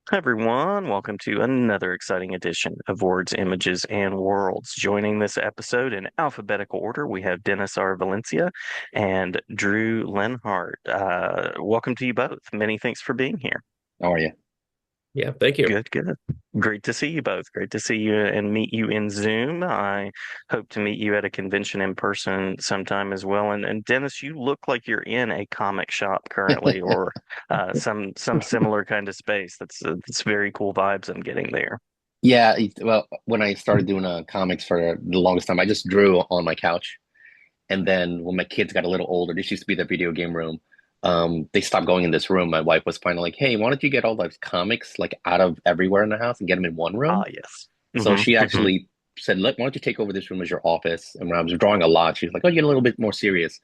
Hi, everyone. Welcome to another exciting edition of Words, Images, and Worlds. Joining this episode in alphabetical order, we have Dennis R. Valencia and Drew Lenhart. Welcome to you both. Many thanks for being here. How are you? Yeah, thank you. Good, good. Great to see you both. Great to see you and meet you in Zoom. I hope to meet you at a convention in person sometime as well. And Dennis, you look like you're in a comic shop currently, or some similar kind of space. That's very cool vibes I'm getting there. Yeah, well, when I started doing comics for the longest time, I just drew on my couch. And then when my kids got a little older, this used to be the video game room. They stopped going in this room. My wife was finally like, "Hey, why don't you get all those comics like out of everywhere in the house and get them in one Ah, room?" yes. So Hmm, she hmm. actually said, "Look, why don't you take over this room as your office?" And when I was drawing a lot, she was like, "Oh, you get a little bit more serious."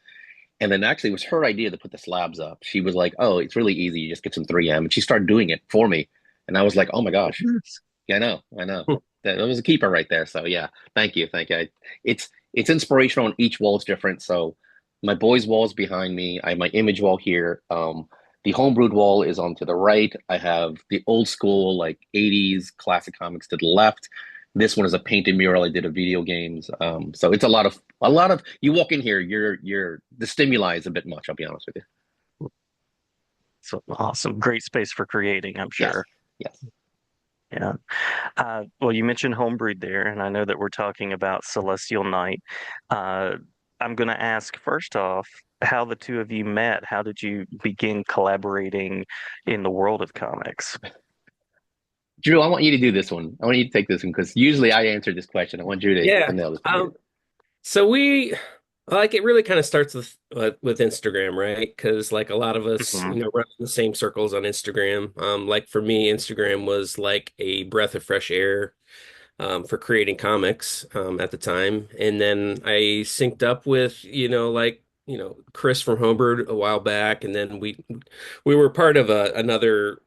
And then actually, it was her idea to put the slabs up. She was like, "Oh, it's really easy. You just get some 3M," and she started doing it for me. And I was like, "Oh my gosh." Yeah, I know. That was a keeper right there. So yeah, thank you. It's inspirational, and each wall is different. So my boys' wall is behind me. I have my image wall here. The homebrewed wall is on to the right. I have the old school like '80s classic comics to the left. This one is a painted mural I did of video games. So it's a lot of you walk in here, you're the stimuli is a bit much. I'll be honest with you. So awesome. Great space for creating, I'm Yes, sure. yes. Yeah. Well, you mentioned Homebrewed there, and I know that we're talking about Celestial Night. Uh, I'm going to ask first off how the two of you met. How did you begin collaborating in the world of comics? Drew, I want you to do this one. I want you to take this one because usually I answer this question. I want Drew to Yeah. nail this one here. So we like it really kind of starts with Instagram, right? Because like a lot of us, Hmm. run in the same circles on Instagram. Like for me, Instagram was like a breath of fresh air for creating comics at the time. And then I synced up with, Chris from Homebird a while back, and then we were part of another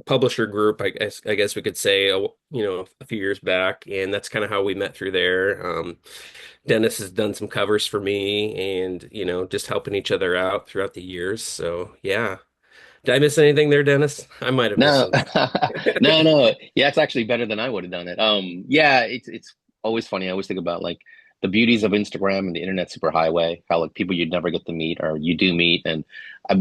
publisher group, I guess we could say, a few years back, and that's kind of how we met through there. Dennis has done some covers for me, and just helping each other out throughout the years. So yeah, did I miss anything there, Dennis? I might have missed No, something. no. Yeah, it's actually better than I would have done it. Yeah, it's always funny. I always think about like the beauties of Instagram and the internet superhighway, how like people you'd never get to meet or you do meet, and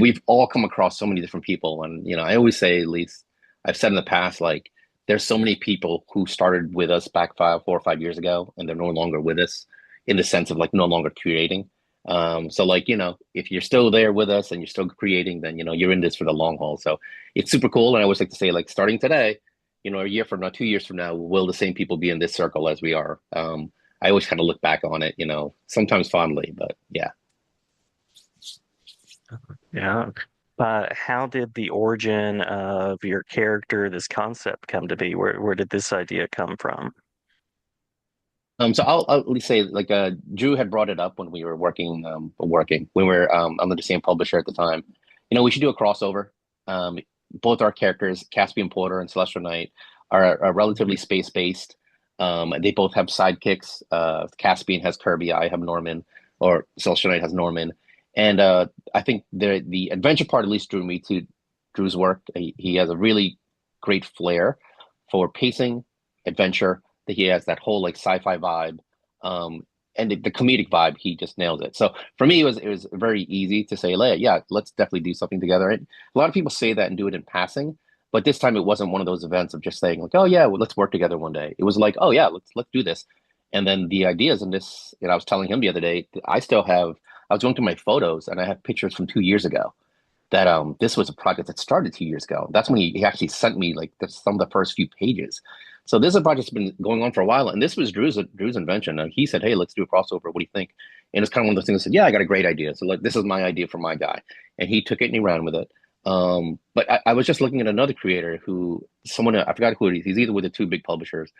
we've all come across so many different people. And I always say, at least I've said in the past, like there's so many people who started with us back 4 or 5 years ago, and they're no longer with us in the sense of like no longer creating. So like if you're still there with us and you're still creating, then you're in this for the long haul. So it's super cool. And I always like to say, like, starting today, a year from now, 2 years from now, will the same people be in this circle as we are? I always kind of look back on it, sometimes fondly, but yeah. Yeah. How did the origin of your character, this concept, come to be? Where did this idea come from? So I'll at least say, like, Drew had brought it up when we were working, when we were under the same publisher at the time. We should do a crossover. Um, Both our characters, Caspian Porter and Celestial Knight, are relatively space-based. They both have sidekicks. Caspian has Kirby, I have Norman, or Celestial Knight has Norman. And I think the adventure part at least drew me to Drew's work. He has a really great flair for pacing, adventure, that he has that whole like sci-fi vibe, and the comedic vibe. He just nails it. So for me, it was very easy to say, yeah, let's definitely do something together. And a lot of people say that and do it in passing, but this time it wasn't one of those events of just saying like, oh yeah, well, let's work together one day. It was like, oh yeah, let's do this. And then the ideas in this, I was telling him the other day, I still have. I was going through my photos and I have pictures from 2 years ago that this was a project that started 2 years ago. That's when he actually sent me like some of the first few pages. So this is a project that's been going on for a while, and this was Drew's invention. He said, "Hey, let's do a crossover. What do you think?" And it's kind of one of those things. I said, "Yeah, I got a great idea. So like, this is my idea for my guy," and he took it and he ran with it. But I was just looking at another creator who, someone I forgot who it is. He's either with the two big publishers,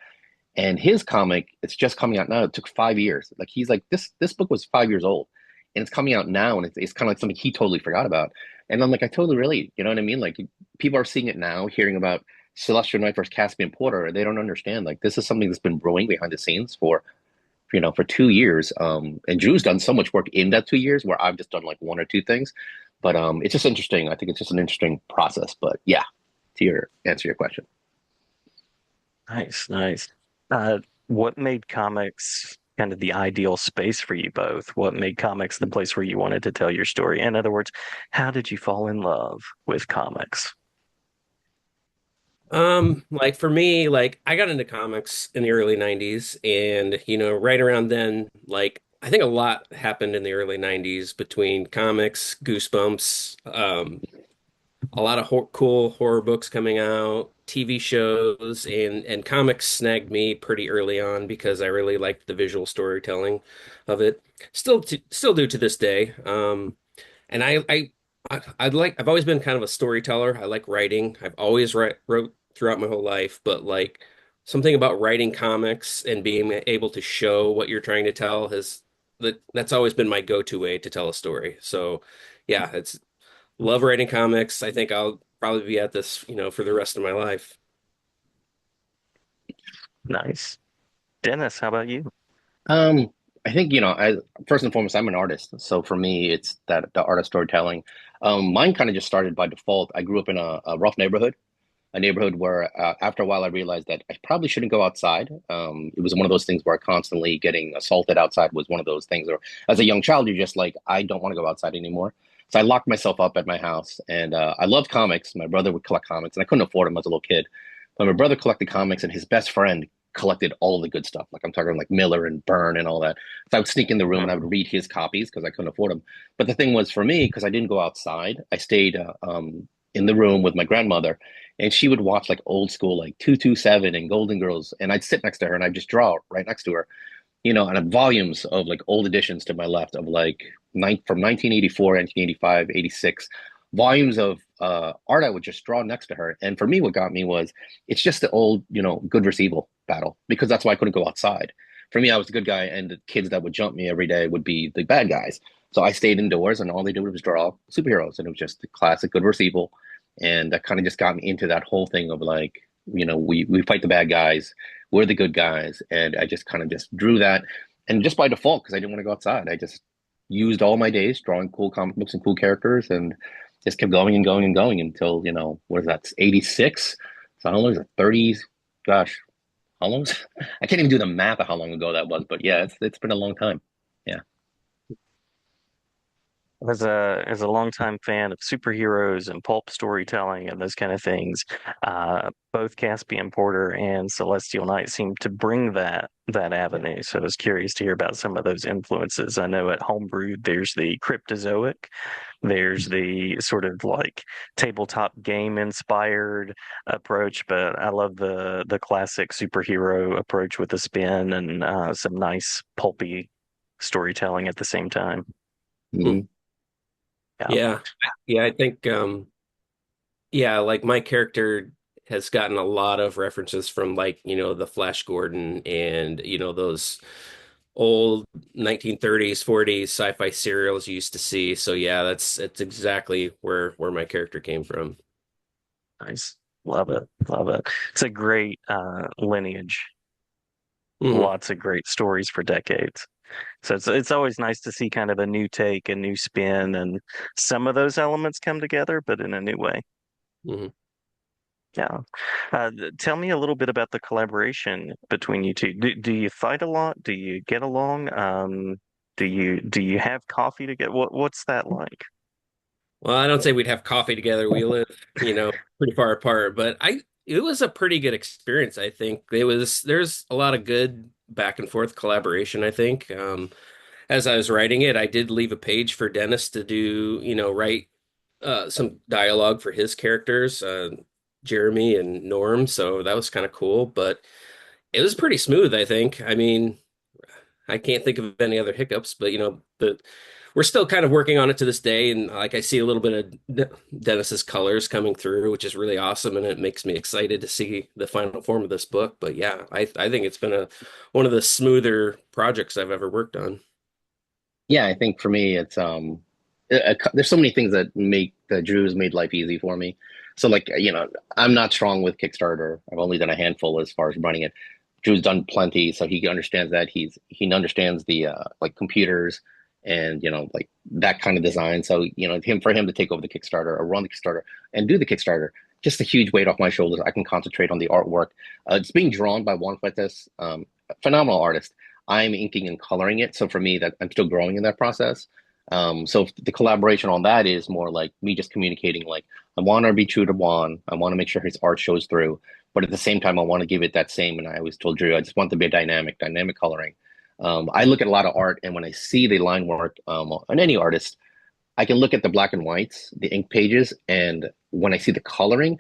and his comic, it's just coming out now. It took 5 years. Like he's like, this book was 5 years old, and it's coming out now, and it's kind of like something he totally forgot about. And I'm like, I totally relate. You know what I mean? Like people are seeing it now, hearing about Celestial Knight versus Caspian Porter. They don't understand. Like this is something that's been brewing behind the scenes for 2 years. And Drew's done so much work in that 2 years where I've just done like one or two things. But it's just interesting. I think it's just an interesting process. But yeah. to your answer your question. Nice, nice. Uh, what made comics kind of the ideal space for you both? What made comics the place where you wanted to tell your story? In other words, how did you fall in love with comics? Like for me, like I got into comics in the early 90s and right around then, like I think a lot happened in the early 90s between comics, Goosebumps, a lot of cool horror books coming out, TV shows, and comics snagged me pretty early on because I really liked the visual storytelling of it. Still do to this day. And I've always been kind of a storyteller. I like writing. I've always wrote throughout my whole life, but like something about writing comics and being able to show what you're trying to tell that's always been my go-to way to tell a story. So yeah, it's love writing comics. I think I'll probably be at this, for the rest of my life. Nice. Dennis, how about you? Um, I think, I first and foremost, I'm an artist. So for me, it's that the art of storytelling. Mine kind of just started by default. I grew up in a rough neighborhood, a neighborhood where after a while I realized that I probably shouldn't go outside. It was one of those things where constantly getting assaulted outside was one of those things. Or as a young child, you're just like, I don't want to go outside anymore. So I locked myself up at my house, and I loved comics. My brother would collect comics, and I couldn't afford them as a little kid. But my brother collected comics, and his best friend collected all the good stuff. Like I'm talking like Miller and Byrne and all that. So I would sneak in the room and I would read his copies because I couldn't afford them. But the thing was for me, because I didn't go outside, I stayed in the room with my grandmother, and she would watch like old school, like 227 and Golden Girls, and I'd sit next to her and I'd just draw right next to her, and have volumes of like old editions to my left of like from 1984, 1985, 86, volumes of art I would just draw next to her. And for me, what got me was it's just the old, good versus evil battle, because that's why I couldn't go outside. For me, I was the good guy, and the kids that would jump me every day would be the bad guys. So I stayed indoors, and all they did was draw superheroes, and it was just the classic good versus evil. And that kind of just got me into that whole thing of like, we fight the bad guys, we're the good guys, and I just kind of just drew that, and just by default because I didn't want to go outside, I just used all my days drawing cool comic books and cool characters, and just kept going and going and going until what is that, 86? So how long is it? 30s? Gosh, how long? I can't even do the math of how long ago that was, but yeah, it's been a long time. Yeah. As a longtime fan of superheroes and pulp storytelling and those kind of things, both Caspian Porter and Celestial Knight seem to bring that avenue. So I was curious to hear about some of those influences. I know at Homebrew there's the Cryptozoic, there's the sort of like tabletop game inspired approach, but I love the classic superhero approach with the spin and some nice pulpy storytelling at the same time. Mhm. Yeah. Yeah. Yeah, I think yeah, like my character has gotten a lot of references from like, the Flash Gordon and, those old 1930s, 40s sci-fi serials you used to see. So yeah, that's exactly where my character came from. Nice. Love it. Love it. It's a great lineage. Hmm. Lots of great stories for decades. So it's always nice to see kind of a new take, a new spin, and some of those elements come together, but in a new way. Hmm. Yeah. Tell me a little bit about the collaboration between you two. Do you fight a lot? Do you get along? Do you have coffee to get what's that like? Well, I don't say we'd have coffee together. We live, pretty far apart, but it was a pretty good experience, I think. There's a lot of good back and forth collaboration, I think. As I was writing it, I did leave a page for Dennis to do, write some dialogue for his characters, Jeremy and Norm. So that was kind of cool, but it was pretty smooth, I think. I mean, I can't think of any other hiccups, but the we're still kind of working on it to this day, and like I see a little bit of Dennis's colors coming through, which is really awesome, and it makes me excited to see the final form of this book. But yeah, I think it's been a one of the smoother projects I've ever worked on. Yeah, I think for me, it's there's so many things that make the Drew's made life easy for me. So like, I'm not strong with Kickstarter. I've only done a handful as far as running it. Drew's done plenty, so he understands that. He understands the like computers and like that kind of design. So for him to take over the Kickstarter or run the Kickstarter and do the Kickstarter, just a huge weight off my shoulders. I can concentrate on the artwork. It's being drawn by Juan Fuentes, phenomenal artist. I'm inking and coloring it, so for me, that I'm still growing in that process. So the collaboration on that is more like me just communicating, like I want to be true to Juan. I want to make sure his art shows through, but at the same time, I want to give it that same. And I always told Drew, I just want to be a dynamic coloring. I look at a lot of art, and when I see the line work on any artist, I can look at the black and whites, the ink pages, and when I see the coloring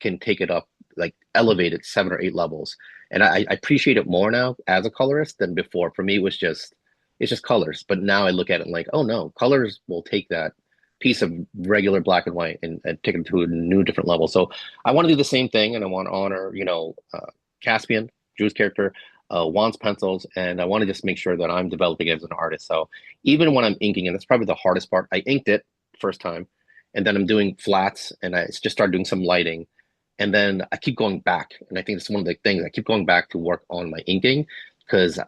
can take it up, like elevate it 7 or 8 levels. And I appreciate it more now as a colorist than before. For me, it's just colors. But now I look at it like, oh no, colors will take that piece of regular black and white and take it to a new different level. So I want to do the same thing, and I want to honor, Caspian, Drew's character, Juan's pencils, and I want to just make sure that I'm developing as an artist. So even when I'm inking, and that's probably the hardest part, I inked it first time, and then I'm doing flats, and I just started doing some lighting, and then I keep going back, and I think it's one of the things I keep going back to work on my inking because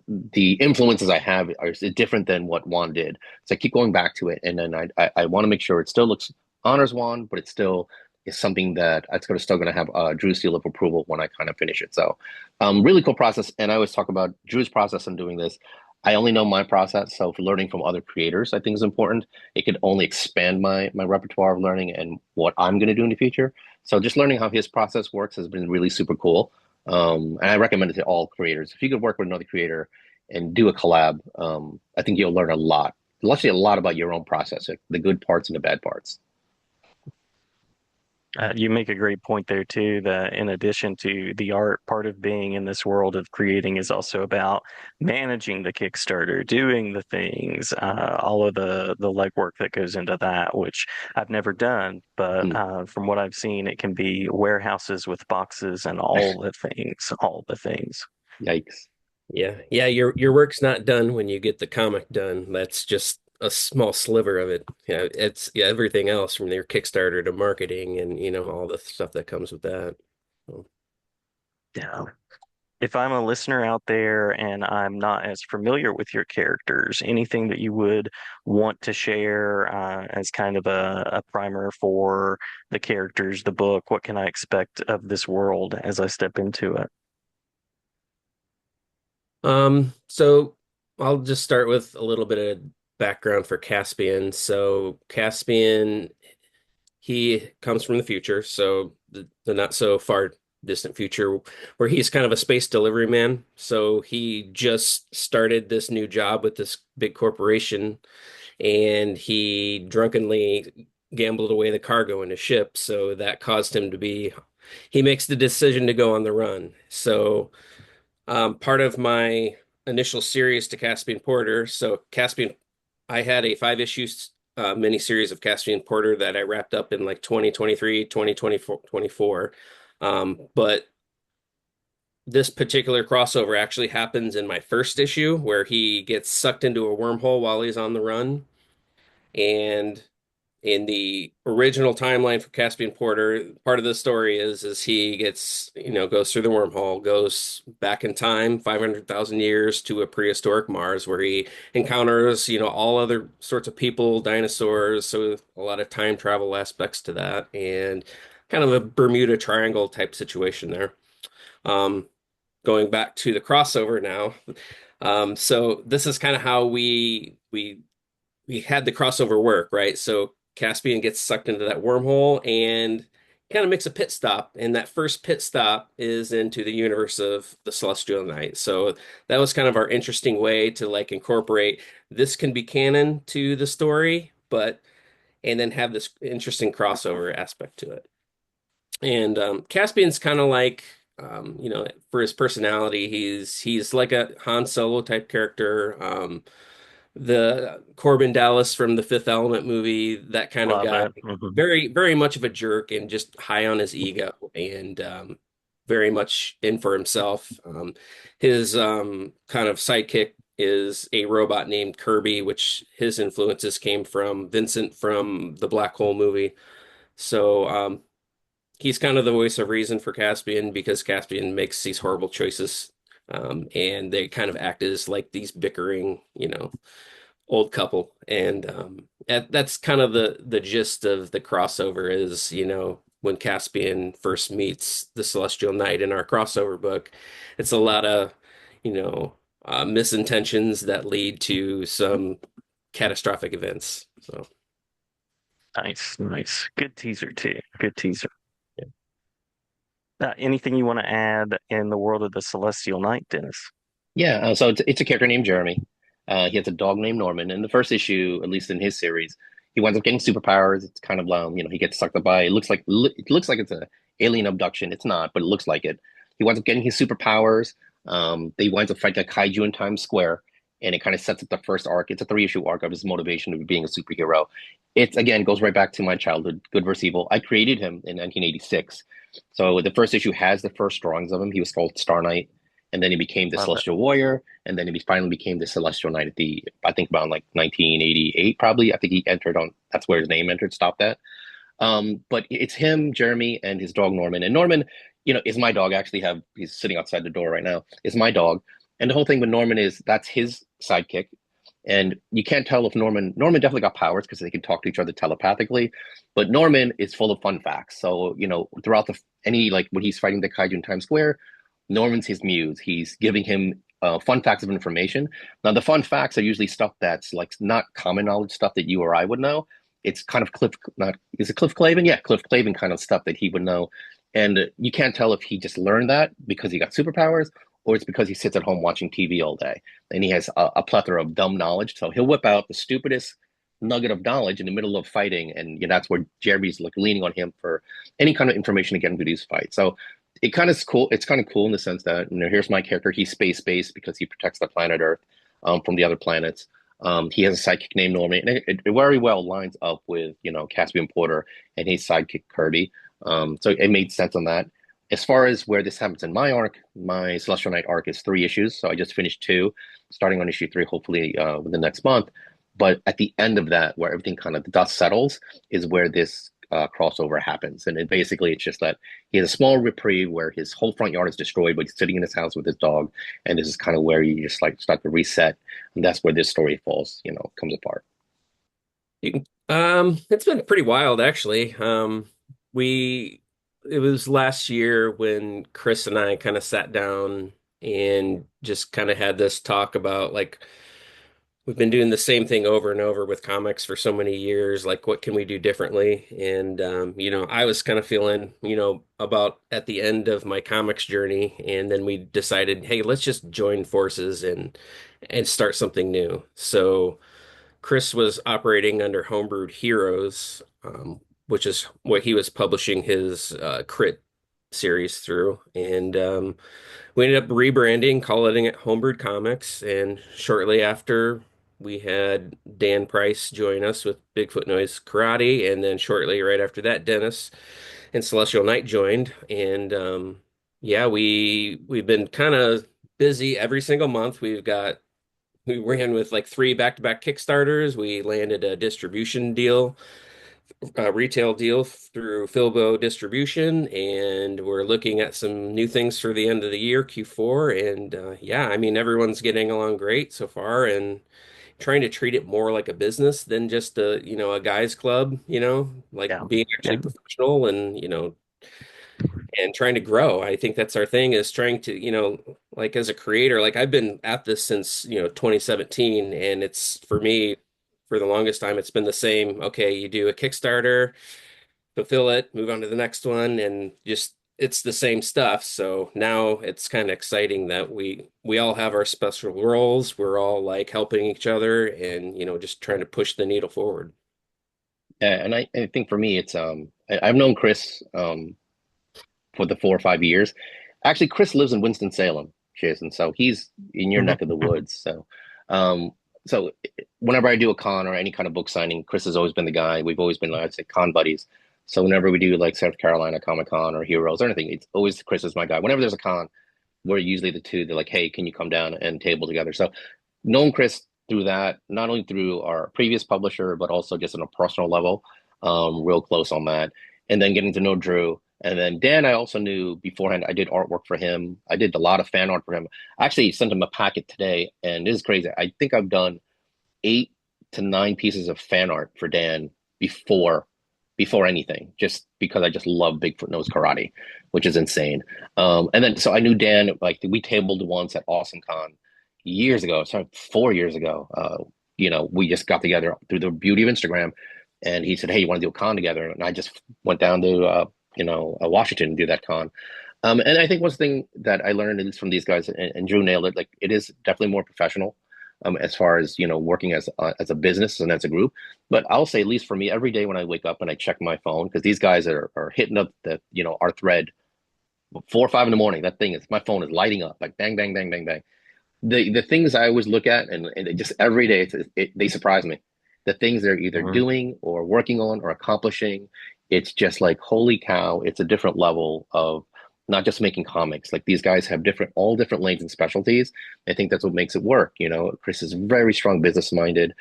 the influences I have are different than what Juan did. So I keep going back to it, and then I want to make sure it still looks honors Juan, but it still is something that it's gonna still gonna have Drew's seal of approval when I kind of finish it. So, really cool process. And I always talk about Drew's process in doing this. I only know my process, so for learning from other creators, I think is important. It could only expand my repertoire of learning and what I'm going to do in the future. So just learning how his process works has been really super cool. And I recommend it to all creators. If you could work with another creator and do a collab, I think you'll learn a lot. Actually, a lot about your own process, like the good parts and the bad parts. You make a great point there too, that in addition to the art, part of being in this world of creating is also about managing the Kickstarter, doing the things, all of the legwork that goes into that, which I've never done, but Mm. from what I've seen, it can be warehouses with boxes and all the things, all the things. Yikes. Yeah. Yeah, your work's not done when you get the comic done. That's just a small sliver of it. Yeah, it's yeah, everything else from their Kickstarter to marketing and all the stuff that comes with that. So, Yeah. If I'm a listener out there and I'm not as familiar with your characters, anything that you would want to share as kind of a primer for the characters, the book, what can I expect of this world as I step into it? so I'll just start with a little bit of background for Caspian. So Caspian, he comes from the future, so the not so far distant future where he's kind of a space delivery man. So he just started this new job with this big corporation and he drunkenly gambled away the cargo in a ship. So that caused him to be, he makes the decision to go on the run. So part of my initial series to Caspian Porter, so Caspian, I had a 5 issue mini series of Caspian Porter that I wrapped up in like 2023, 2024, 24. But this particular crossover actually happens in my first issue where he gets sucked into a wormhole while he's on the run. And in the original timeline for Caspian Porter, part of the story is he gets, goes through the wormhole, goes back in time 500,000 years to a prehistoric Mars where he encounters, all other sorts of people, dinosaurs, so a lot of time travel aspects to that and kind of a Bermuda Triangle type situation there. Um, Going back to the crossover now. So this is kind of how we had the crossover work, right? So Caspian gets sucked into that wormhole and kind of makes a pit stop. And that first pit stop is into the universe of the Celestial Knight. So that was kind of our interesting way to like incorporate this can be canon to the story, but and then have this interesting crossover aspect to it. And Caspian's kind of like for his personality, he's like a Han Solo type character. The Corbin Dallas from the Fifth Element movie, that kind of Love guy. it. Mhm. Very, very much of a jerk and just high on his ego and very much in for himself. His kind of sidekick is a robot named Kirby, which his influences came from Vincent from the Black Hole movie. So he's kind of the voice of reason for Caspian because Caspian makes these horrible choices. And they kind of act as like these bickering, old couple, and that's kind of the gist of the crossover is, when Caspian first meets the Celestial Knight in our crossover book, it's a lot of, you know, misintentions that lead to some catastrophic events. So, Nice, nice. Good teaser too. Good teaser. yeah. Anything you want to add in the world of the Celestial Knight, Dennis? Yeah, so it's a character named Jeremy. He has a dog named Norman. In the first issue, at least in his series, he winds up getting superpowers. It's kind of he gets sucked up by. It looks like it's a alien abduction. It's not, but it looks like it. He winds up getting his superpowers. They winds up fighting a kaiju in Times Square, and it kind of sets up the first arc. It's a three-issue arc of his motivation of being a superhero. It again goes right back to my childhood, good versus evil. I created him in 1986, so the first issue has the first drawings of him. He was called Star Knight, and then he became the Love it. Celestial Warrior, and then he finally became the Celestial Knight at the I think around like 1988 probably. I think he entered on that's where his name entered. Stop that. But it's him, Jeremy, and his dog Norman. And Norman, is my dog. I actually have he's sitting outside the door right now. Is my dog. And the whole thing with Norman is that's his sidekick. And you can't tell if Norman definitely got powers because they can talk to each other telepathically, but Norman is full of fun facts. So, throughout any like when he's fighting the kaiju in Times Square, Norman's his muse. He's giving him fun facts of information. Now, the fun facts are usually stuff that's like not common knowledge stuff that you or I would know. It's kind of not, is it Cliff Clavin? Yeah, Cliff Clavin kind of stuff that he would know. And you can't tell if he just learned that because he got superpowers or it's because he sits at home watching TV all day and he has a plethora of dumb knowledge. So he'll whip out the stupidest nugget of knowledge in the middle of fighting. And that's where Jeremy's like leaning on him for any kind of information to get him to these fights. So it kind of is cool. It's kind of cool in the sense that here's my character. He's space-based because he protects the planet Earth from the other planets. He has a sidekick named Norman, and it very well lines up with Caspian Porter and his sidekick Kirby. So it made sense on that. As far as where this happens in my arc, my Celestial Knight arc is 3 issues. So I just finished two, starting on issue 3, hopefully within the next month. But at the end of that, where everything kind of the dust settles, is where this crossover happens. And it's just that he has a small reprieve where his whole front yard is destroyed, but he's sitting in his house with his dog. And this is kind of where you just like start to reset. And that's where this story comes apart. It's been pretty wild actually. We it was last year when Chris and I kind of sat down and just kind of had this talk about like we've been doing the same thing over and over with comics for so many years. Like, what can we do differently? And, I was kind of feeling, about at the end of my comics journey. And then we decided, hey, let's just join forces and start something new. So Chris was operating under Homebrewed Heroes, which is what he was publishing his Crit series through. And we ended up rebranding, calling it Homebrewed Comics. And shortly after, we had Dan Price join us with Bigfoot Noise Karate. And then shortly right after that, Dennis and Celestial Knight joined. And yeah, we've been kind of busy every single month. We ran with like 3 back-to-back Kickstarters. We landed a distribution deal, a retail deal through Filbo Distribution, and we're looking at some new things for the end of the year, Q4. And yeah, I mean, everyone's getting along great so far, and trying to treat it more like a business than just a guys club, like Yeah, being actually yeah, professional and, and trying to grow. I think that's our thing is trying to, like as a creator, like I've been at this since, 2017, and it's for me, for the longest time, it's been the same. Okay, you do a Kickstarter, fulfill it, move on to the next one, and just it's the same stuff. So now it's kind of exciting that we all have our special roles. We're all like helping each other and, just trying to push the needle forward. And I think for me, I've known Chris for the 4 or 5 years. Actually, Chris lives in Winston-Salem, Jason, so he's in your neck of the woods. Um, so whenever I do a con or any kind of book signing, Chris has always been the guy. We've always been, I'd say, con buddies. So whenever we do like South Carolina Comic Con or Heroes or anything, it's always Chris is my guy. Whenever there's a con, we're usually the two. They're like, "Hey, can you come down and table together?" So known Chris through that, not only through our previous publisher, but also just on a personal level, real close on that. And then getting to know Drew. And then Dan, I also knew beforehand. I did artwork for him. I did a lot of fan art for him. I actually sent him a packet today, and this is crazy. I think I've done 8 to 9 pieces of fan art for Dan before before anything, just because I just love Bigfoot nose karate, which is insane. And then so I knew Dan, like we tabled once at Awesome Con years ago, sorry, 4 years ago. We just got together through the beauty of Instagram, and he said, "Hey, you want to do a con together?" And I just went down to Washington to do that con. And I think one thing that I learned, at least from these guys, and Drew nailed it, like it is definitely more professional as far as working as a business and as a group. But I'll say, at least for me, every day when I wake up and I check my phone, because these guys are hitting up our thread 4 or 5 in the morning. That thing is my phone is lighting up like bang bang bang bang bang. The things I always look at, and it just every day they surprise me. The things they're either Mhm. doing or working on or accomplishing, it's just like holy cow! It's a different level of not just making comics. Like these guys have all different lanes and specialties. I think that's what makes it work. Chris is very strong business minded.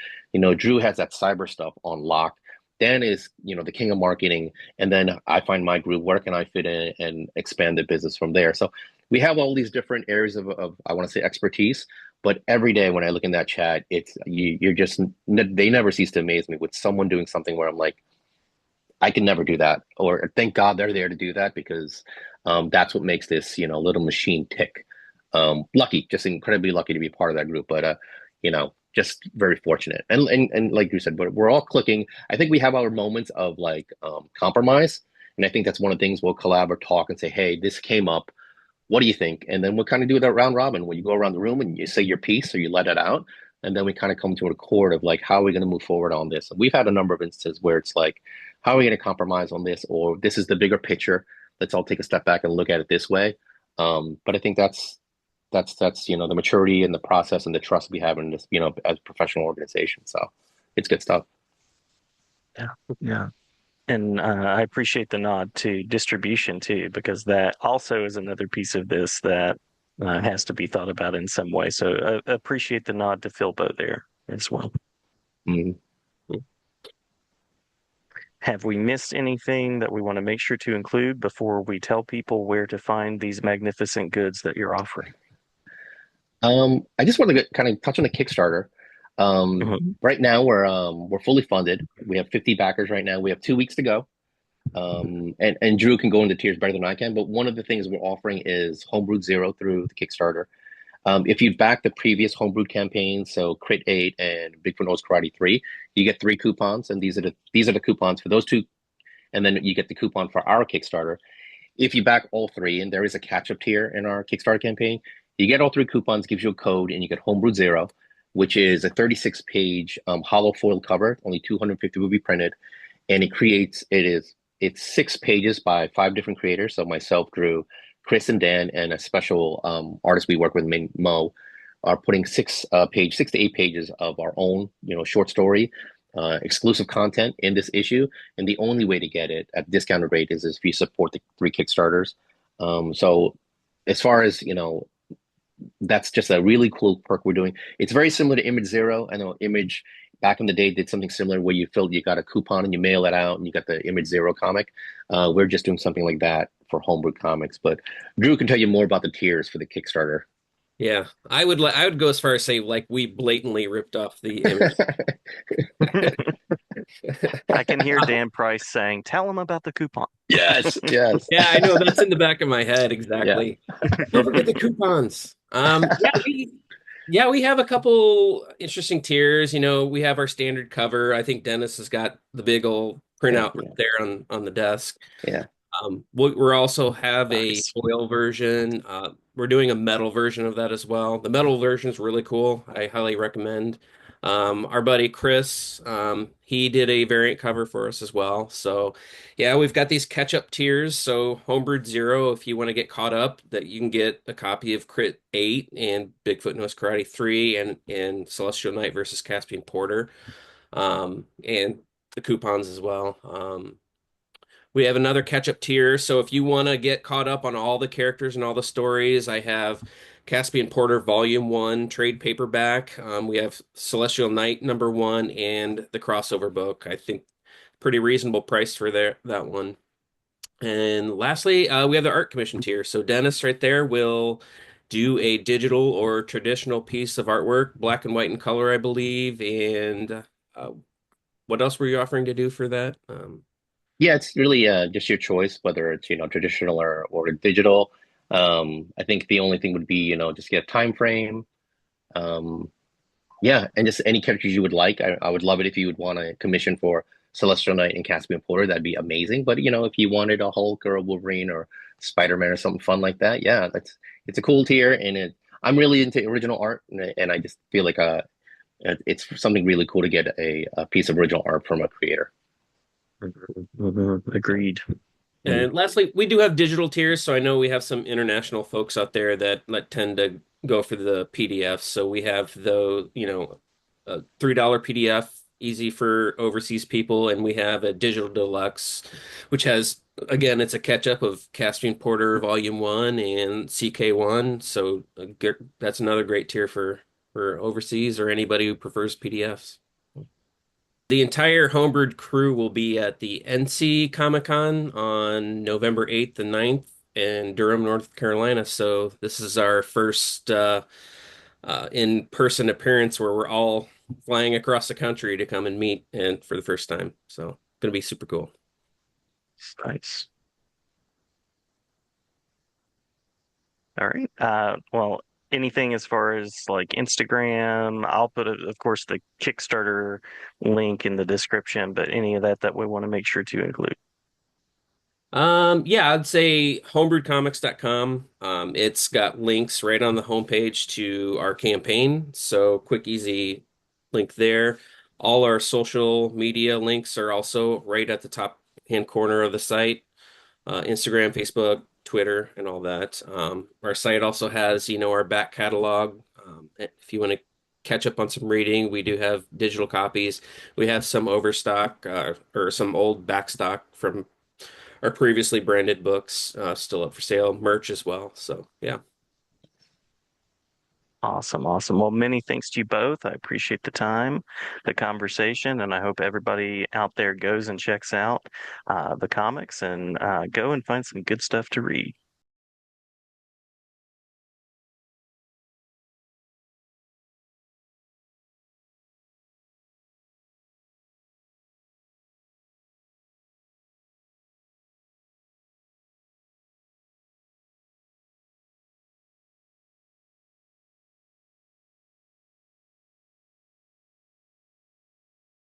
Drew has that cyber stuff on lock. Dan is, the king of marketing, and then I find my group, where can I fit in and expand the business from there. So we have all these different areas of I want to say expertise, but every day when I look in that chat, you're just they never cease to amaze me with someone doing something where I'm like, I can never do that, or thank God they're there to do that because that's what makes this little machine tick. Lucky, just incredibly lucky to be part of that group, but just very fortunate. And like you said, but we're all clicking. I think we have our moments of like compromise, and I think that's one of the things we'll collab or talk and say, hey, this came up, what do you think? And then we'll kind of do that round robin when you go around the room and you say your piece or you let it out. And then we kind of come to a accord of like, how are we going to move forward on this? And we've had a number of instances where it's like, how are we going to compromise on this? Or this is the bigger picture. Let's all take a step back and look at it this way. But I think that's the maturity and the process and the trust we have in this, as a professional organization. So it's good stuff. Yeah. Yeah. And I appreciate the nod to distribution too, because that also is another piece of this that has to be thought about in some way. So appreciate the nod to Philbo there as well. Mhm. Have we missed anything that we want to make sure to include before we tell people where to find these magnificent goods that you're offering? I just want to kind of touch on the Kickstarter. Mhm. Right now we're fully funded. We have 50 backers right now. We have 2 weeks to go. And Drew can go into tiers better than I can. But one of the things we're offering is Homebrewed Zero through the Kickstarter. If you've backed the previous Homebrewed campaign, so Crit 8 and Bigfoot Knows Karate 3, you get 3 coupons, and these are the coupons for those two, and then you get the coupon for our Kickstarter. If you back all three, and there is a catch-up tier in our Kickstarter campaign, you get all 3 coupons, gives you a code, and you get Homebrewed Zero, which is a 36-page hollow foil cover, only 250 will be printed, and it's 6 pages by 5 different creators. So myself, Drew, Chris, and Dan, and a special artist we work with, Mo, are putting 6 to 8 pages of our own, short story, exclusive content in this issue. And the only way to get it at discounted rate is if you support the 3 Kickstarters. So as far as that's just a really cool perk we're doing. It's very similar to Image Zero. I know Image back in the day did something similar where you got a coupon and you mail it out and you got the Image Zero comic. We're just doing something like that for Homebrew Comics. But Drew can tell you more about the tiers for the Kickstarter. Yeah, I would go as far as say like we blatantly ripped off the image. I can hear Dan Price saying, "Tell him about the coupon." Yes, yes, Yeah, I know that's in the back of my head yeah. exactly. Don't forget the coupons. Yeah, we have a couple interesting tiers. We have our standard cover. I think Dennis has got the big old Yeah, printout yeah, right there on the desk. yeah. We also have a Nice. foil version. We're doing a metal version of that as well. The metal version is really cool. I highly recommend. Our buddy Chris, he did a variant cover for us as well. So, yeah, we've got these catch-up tiers. So, Homebrewed Zero, if you want to get caught up, that you can get a copy of Crit 8 and Bigfoot Knows Karate 3 and Celestial Knight versus Caspian Porter, and the coupons as well. We have another catch-up tier, so if you want to get caught up on all the characters and all the stories, I have Caspian Porter Volume 1 trade paperback. We have Celestial Knight #1 and the crossover book. I think pretty reasonable price for that one. And lastly, we have the art commission tier. So Dennis right there will do a digital or traditional piece of artwork, black and white in color, I believe, and Uh, what else were you offering to do for that? Yeah, it's really just your choice, whether it's, traditional or digital. I think the only thing would be, just get a time frame. Um, yeah, and just any characters you would like. I would love it if you would want to commission for Celestial Knight and Caspian Porter. That'd be amazing. But, if you wanted a Hulk or a Wolverine or Spider-Man or something fun like that, yeah, it's a cool tier, and I'm really into original art, and I just feel like it's something really cool to get a piece of original art from a creator. Agreed. Mm. And lastly, we do have digital tiers, so I know we have some international folks out there that tend to go for the PDFs. So we have a $3 PDF, easy for overseas people, and we have a digital deluxe, which has, again, it's a catch up of Caspian Porter Volume 1 and CK1. So that's another great tier for overseas or anybody who prefers PDFs. The entire Homebrewed crew will be at the NC Comic Con on November 8th and 9th in Durham, North Carolina. So this is our first in-person appearance where we're all flying across the country to come and meet and for the first time. So it's gonna be super cool. Nice. All right. Well, anything as far as like Instagram, I'll put, of course, the Kickstarter link in the description, but any of that we want to make sure to include. Yeah, I'd say homebrewedcomics.com. It's got links right on the homepage to our campaign. So quick, easy link there. All our social media links are also right at the top hand corner of the site. Instagram, Facebook, Twitter, and all that. Our site also has, our back catalog. If you want to catch up on some reading, we do have digital copies. We have some overstock or some old backstock from our previously branded books still up for sale, merch as well. So yeah. Awesome, awesome. Well, many thanks to you both. I appreciate the time, the conversation, and I hope everybody out there goes and checks out the comics and go and find some good stuff to read.